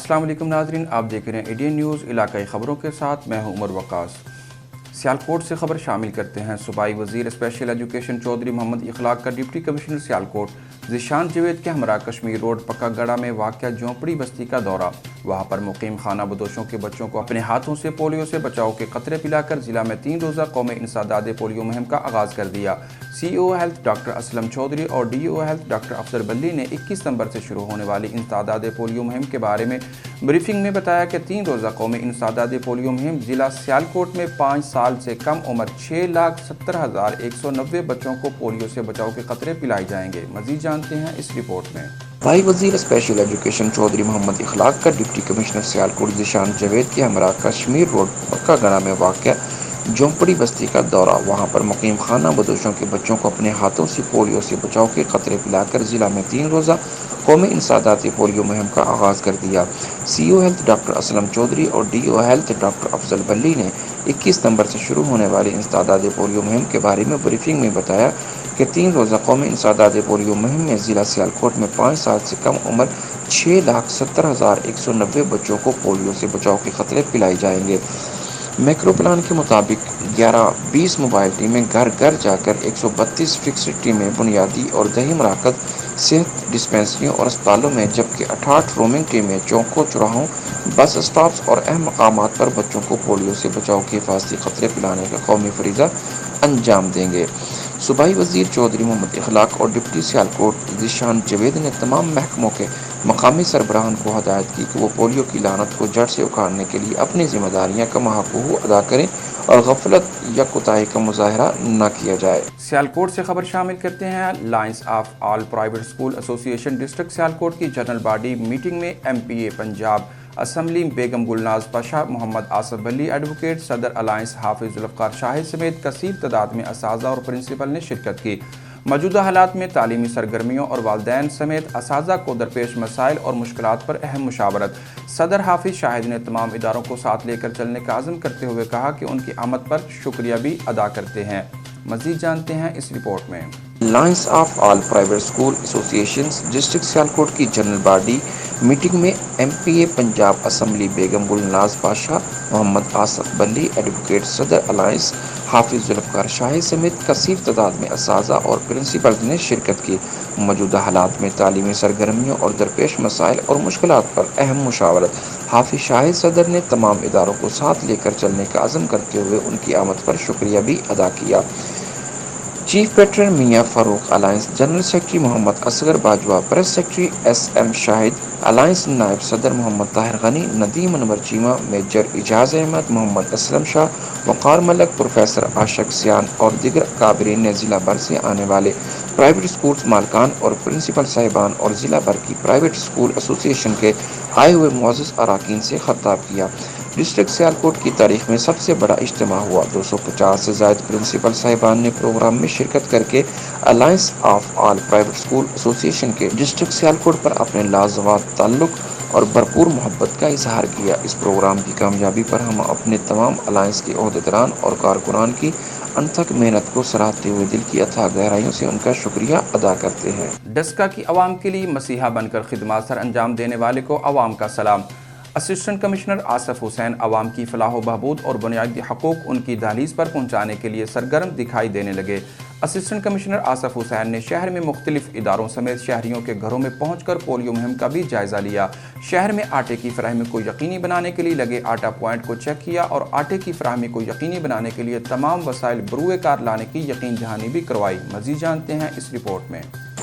السلام علیکم ناظرین، آپ دیکھ رہے ہیں ایڈین نیوز علاقائی خبروں کے ساتھ میں ہوں عمر وقاص۔ سیالکوٹ سے خبر شامل کرتے ہیں۔ صوبائی وزیر اسپیشل ایجوکیشن چودھری محمد اخلاق کا ڈپٹی کمشنر سیالکوٹ ذیشان جاوید کے ہمراہ کشمیر روڈ پکا گڑھا میں واقع جھونپڑی بستی کا دورہ۔ وہاں پر مقیم خانہ بدوشوں کے بچوں کو اپنے ہاتھوں سے پولیو سے بچاؤ کے قطرے پلا کر ضلع میں 3 روزہ قومی انسداد پولیو مہم کا آغاز کر دیا۔ C O health doctor Aslam Chaudhry اور D O health doctor Afzal بلی نے 21 ستمبر سے شروع ہونے والی انسداد پولیو مہم کے بارے میں بریفنگ میں بتایا کہ 3 روزہ قومی انسداد پولیو مہم ضلع سیالکوٹ میں 5 سال سے کم عمر 6,70,190 بچوں کو پولیو سے بچاؤ کے قطرے پلائے جائیں گے۔ مزید جانتے ہیں اس رپورٹ میں۔ صوبائی وزیر اسپیشل ایجوکیشن چودھری محمد اخلاق کا ڈپٹی کمشنر سیالکوٹ ذیشان جاوید کے ہمراہ کشمیر روڈ پکا گڑھا میں واقع جھونپڑی بستی کا دورہ۔ وہاں پر مقیم خانہ بدوشوں کے بچوں کو اپنے ہاتھوں سے پولیو سے بچاؤ کے قطرے پلا کر ضلع میں 3 روزہ قومی انسداد پولیو مہم کا آغاز کر دیا۔ C O health doctor Aslam Chaudhry اور D O health doctor Afzal بلی نے 21 ستمبر سے شروع ہونے والی انسداد پولیو مہم کے بارے میں بریفنگ میں بتایا کہ 3 روزہ قومی انسداد پولیو مہم میں ضلع سیالکوٹ میں 5 سال سے کم عمر 6,70,190 بچوں کو پولیو سے بچاؤ کے قطرے پلائے جائیں گے۔ میکرو پلان کے مطابق 11-20 موبائل ٹیمیں گھر گھر جا کر 132 فکسڈ ٹیمیں بنیادی اور دیہی مراکز، صحت ڈسپنسریوں اور اسپتالوں میں، جبکہ 68 رومنگ ٹیمیں چوکوں، چوراہوں، بس اسٹاپس اور اہم مقامات پر بچوں کو پولیو سے بچاؤ کے حفاظتی قطرے پلانے کا قومی فریضہ انجام دیں گے۔ صوبائی وزیر چودھری محمد اخلاق اور ڈپٹی سیالکوٹ ذیشان جاوید نے تمام محکموں کے مقامی سربراہان کو ہدایت کی کہ وہ پولیو کی لعنت کو جڑ سے اکھاڑنے کے لیے اپنی ذمہ داریاں کماحقہ ادا کریں اور غفلت یا کوتاہی کا مظاہرہ نہ کیا جائے۔ سیالکوٹ سے خبر شامل کرتے ہیں۔ Lines of all private school ایسوسی ایشن ڈسٹرکٹ سیالکوٹ کی جنرل باڈی میٹنگ میں ایم پی اے پنجاب اسمبلی بیگم گلناز پاشا، محمد آصف بلی ایڈوکیٹ، صدر الائنس حافظ ذوالفقار شاہد سمیت کثیر تعداد میں اساتذہ اور پرنسپل نے شرکت کی۔ موجودہ حالات میں تعلیمی سرگرمیوں اور والدین سمیت اساتذہ کو درپیش مسائل اور مشکلات پر اہم مشاورت۔ صدر حافظ شاہد نے تمام اداروں کو ساتھ لے کر چلنے کا عزم کرتے ہوئے کہا کہ ان کی آمد پر شکریہ بھی ادا کرتے ہیں۔ مزید جانتے ہیں اس رپورٹ میں۔ Lines of all private school ایسوسی ایشن ڈسٹرکٹ سیالکوٹ کی جنرل باڈی میٹنگ میں ایم پی اے پنجاب اسمبلی بیگم گلناز پاشا، محمد آصف بلی ایڈوکیٹ، صدر الائنس حافظ ذوالفقار شاہد سمیت کثیر تعداد میں اساتذہ اور پرنسپلز نے شرکت کی۔ موجودہ حالات میں تعلیمی سرگرمیوں اور درپیش مسائل اور مشکلات پر اہم مشاورت۔ حافظ شاہد صدر نے تمام اداروں کو ساتھ لے کر چلنے کا عزم کرتے ہوئے ان کی آمد پر شکریہ بھی ادا کیا۔ Chief patron Mian Farooq alliance, general secretary Muhammad Asghar Bajwa, press secretary S M Shahid, alliance نائب صدر محمد طاہر غنی، ندیم انور چیمہ، میجر اعجاز احمد، محمد اسلم شاہ، وقار ملک، پروفیسر عاشق سیان اور دیگر اکابرین نے ضلع بھر سے آنے والے پرائیویٹ اسکولز مالکان اور پرنسپل صاحبان اور ضلع بھر کی پرائیویٹ اسکول ایسوسی ایشن کے آئے ہوئے معزز اراکین سے خطاب کیا۔ ڈسٹرکٹ سیالکوٹ کی تاریخ میں سب سے بڑا اجتماع ہوا۔ 250 سے زائد پرنسپل صاحبان نے پروگرام میں شرکت کر کے alliance of all private school ایسوسی ایشن کے ڈسٹرکٹ سیالکوٹ پر اپنے لازوال تعلق اور بھرپور محبت کا اظہار کیا۔ اس پروگرام کی کامیابی پر ہم اپنے تمام الائنس کے عہدیداران اور کارکنان کی انتھک محنت کو سراہتے ہوئے دل کی اتھاہ گہرائیوں سے ان کا شکریہ ادا کرتے ہیں۔ ڈسکا کی عوام کے لیے مسیحا بن کر خدمات سر انجام دینے والے کو عوام کا سلام۔ اسسٹنٹ کمشنر آصف حسین عوام کی فلاح و بہبود اور بنیادی حقوق ان کی دہلیز پر پہنچانے کے لیے سرگرم دکھائی دینے لگے۔ اسسٹنٹ کمشنر آصف حسین نے شہر میں مختلف اداروں سمیت شہریوں کے گھروں میں پہنچ کر پولیو مہم کا بھی جائزہ لیا۔ شہر میں آٹے کی فراہمی کو یقینی بنانے کے لیے لگے آٹا پوائنٹ کو چیک کیا اور آٹے کی فراہمی کو یقینی بنانے کے لیے تمام وسائل بروئے کار لانے کی یقین دہانی بھی کروائی۔ مزید جانتے ہیں اس رپورٹ میں۔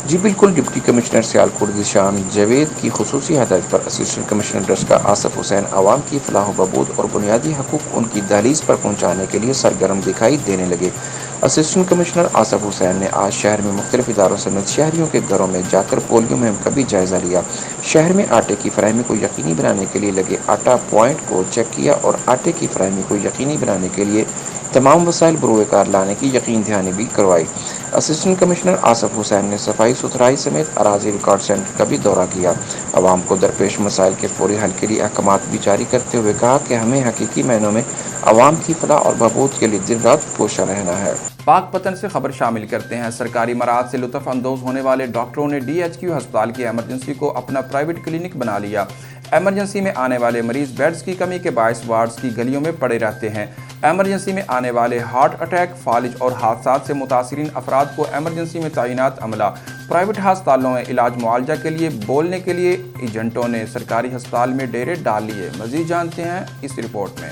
جی بالکل، ڈپٹی کمشنر سیالکوٹ ذیشان جاوید کی خصوصی ہدایت پر اسسٹنٹ کمشنر ڈسکا آصف حسین عوام کی فلاح و بہبود اور بنیادی حقوق ان کی دہلیز پر پہنچانے کے لیے سرگرم دکھائی دینے لگے۔ اسسٹنٹ کمشنر آصف حسین نے آج شہر میں مختلف اداروں سمیت شہریوں کے گھروں میں جا کر پولیو مہم کا بھی جائزہ لیا۔ شہر میں آٹے کی فراہمی کو یقینی بنانے کے لیے لگے آٹا پوائنٹ کو چیک کیا اور آٹے کی فراہمی کو یقینی بنانے کے لیے تمام وسائل بروئے کار لانے کی یقین دہانی بھی کروائی۔ اسسٹنٹ کمشنر آصف حسین نے صفائی ستھرائی سمیت اراضی ریکارڈ سینٹر کا بھی دورہ کیا۔ عوام کو درپیش مسائل کے فوری حل کے لیے احکامات بھی جاری کرتے ہوئے کہا کہ ہمیں حقیقی معنوں میں عوام کی فلاح اور بہبود کے لیے دن رات کوشاں رہنا ہے۔ پاک پتن سے خبر شامل کرتے ہیں۔ سرکاری مراعات سے لطف اندوز ہونے والے ڈاکٹروں نے ڈی ایچ کیو ہسپتال کی ایمرجنسی کو اپنا پرائیویٹ کلینک بنا لیا۔ ایمرجنسی میں آنے والے مریض بیڈز کی کمی کے باعث وارڈز کی گلیوں میں پڑے رہتے ہیں۔ ایمرجنسی میں آنے والے ہارٹ اٹیک، فالج اور حادثات سے متاثرین افراد کو ایمرجنسی میں تعینات عملہ پرائیویٹ ہسپتالوں میں علاج معالجہ کے لیے بولنے کے لیے ایجنٹوں نے سرکاری ہسپتال میں ڈیرے ڈال لیے۔ مزید جانتے ہیں اس رپورٹ میں۔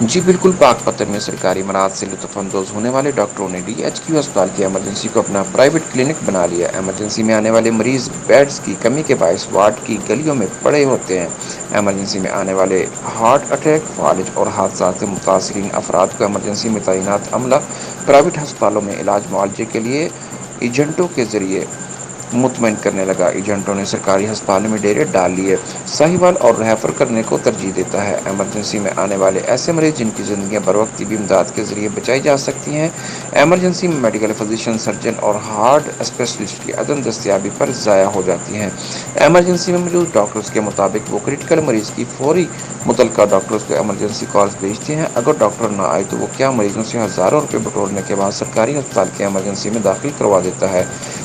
جی بالکل، پاک پتن میں سرکاری مراحل سے لطف اندوز ہونے والے ڈاکٹروں نے DHQ ہسپتال کی ایمرجنسی کو اپنا پرائیویٹ کلینک بنا لیا۔ ایمرجنسی میں آنے والے مریض بیڈز کی کمی کے باعث وارڈ کی گلیوں میں پڑے ہوتے ہیں۔ ایمرجنسی میں آنے والے ہارٹ اٹیک، فالج اور حادثات سے متاثرین افراد کو ایمرجنسی میں تعینات عملہ پرائیویٹ ہسپتالوں میں علاج معالجے کے لیے ایجنٹوں کے ذریعے مطمئن کرنے لگا۔ ایجنٹوں نے سرکاری ہسپتالوں میں ڈیرے ڈال لیے۔ ساہیوال اور ریفر کرنے کو ترجیح دیتا ہے۔ ایمرجنسی میں آنے والے ایسے مریض جن کی زندگیاں بروقت طبی امداد کے ذریعے بچائی جا سکتی ہیں، ایمرجنسی میں میڈیکل فزیشین، سرجن اور ہارٹ اسپیشلسٹ کی عدم دستیابی پر ضائع ہو جاتی ہیں۔ ایمرجنسی میں موجود ڈاکٹرز کے مطابق وہ کریٹیکل مریض کی فوری متعلقہ ڈاکٹرز کو ایمرجنسی کالز بھیجتے ہیں۔ اگر ڈاکٹر نہ آئے تو وہ کیا مریضوں سے ہزاروں روپے بٹورنے کے بعد سرکاری ہسپتال کے ایمرجنسی میں داخل کروا دیتا ہے،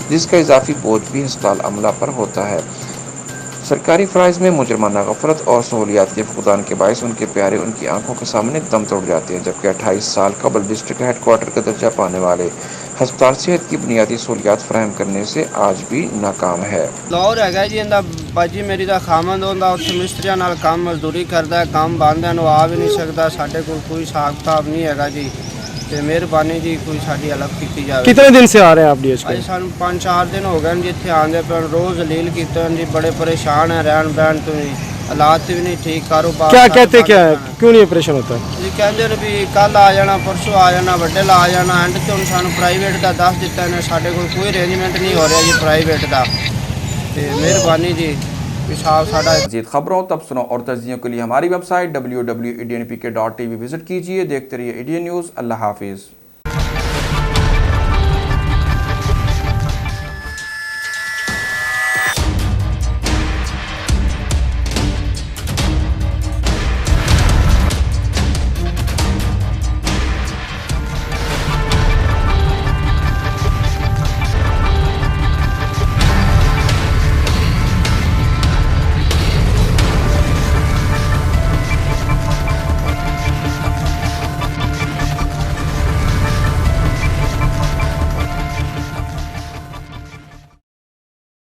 جس کا اضافی بوجھ بھی ہسپتال عملہ پر ہوتا ہے۔ سرکاری فرائض میں مجرمانہ غفلت اور سہولیات کے فقدان کے باعث ان کے پیارے ان کی آنکھوں کے سامنے دم توڑ جاتے ہیں، جبکہ 28 سال قبل ڈسٹرکٹ ہیڈ کوارٹر کا درجہ پانے والے ہسپتال صحت کی بنیادی سہولیات فراہم کرنے سے آج بھی ناکام ہے۔ لاہور ہے جی، باجی میری دا خامند ہوندا اتنے مستریاں نال کام مزدوری کردا ہے، کام باندھیاں نوں آ بھی نہیں سکدا، ساڈے کول کوئی حساب کتاب نہیں ہے جی، تے مہربانی جی کوئی ساڈی ہیلپ کیتی جاوے۔ کتنے دن سے آ رہے ہیں آپ DHQ؟ اج سانوں 5-4 دن ہو گئے جی اتنے آندے پے، روز لیل کیتے ہیں جی، بڑے پریشان ہیں رہن بہن تو جی، حالات بھی نہیں ٹھیک، کاروبار کیا کہتے کیا ہے، کیوں نہیں آپریشن ہوتا ہے؟ جی کہندے نے بھی کل آ جانا، پرسوں آ جانا، وڈے لا آ جانا، اینڈ تے ہن سانوں پرائیویٹ دا دس دتا نے، ساڈے کول کوئی ارینجمنٹ نہیں ہو رہا جی پرائیویٹ دا، تے مہربانی جی حساب ساڈا۔ مزید خبروں، تبصروں اور تجزیوں کے لیے ہماری ویب سائٹ www.ednpk.tv وزٹ کیجیے۔ دیکھتے رہیے ADN نیوز۔ اللہ حافظ۔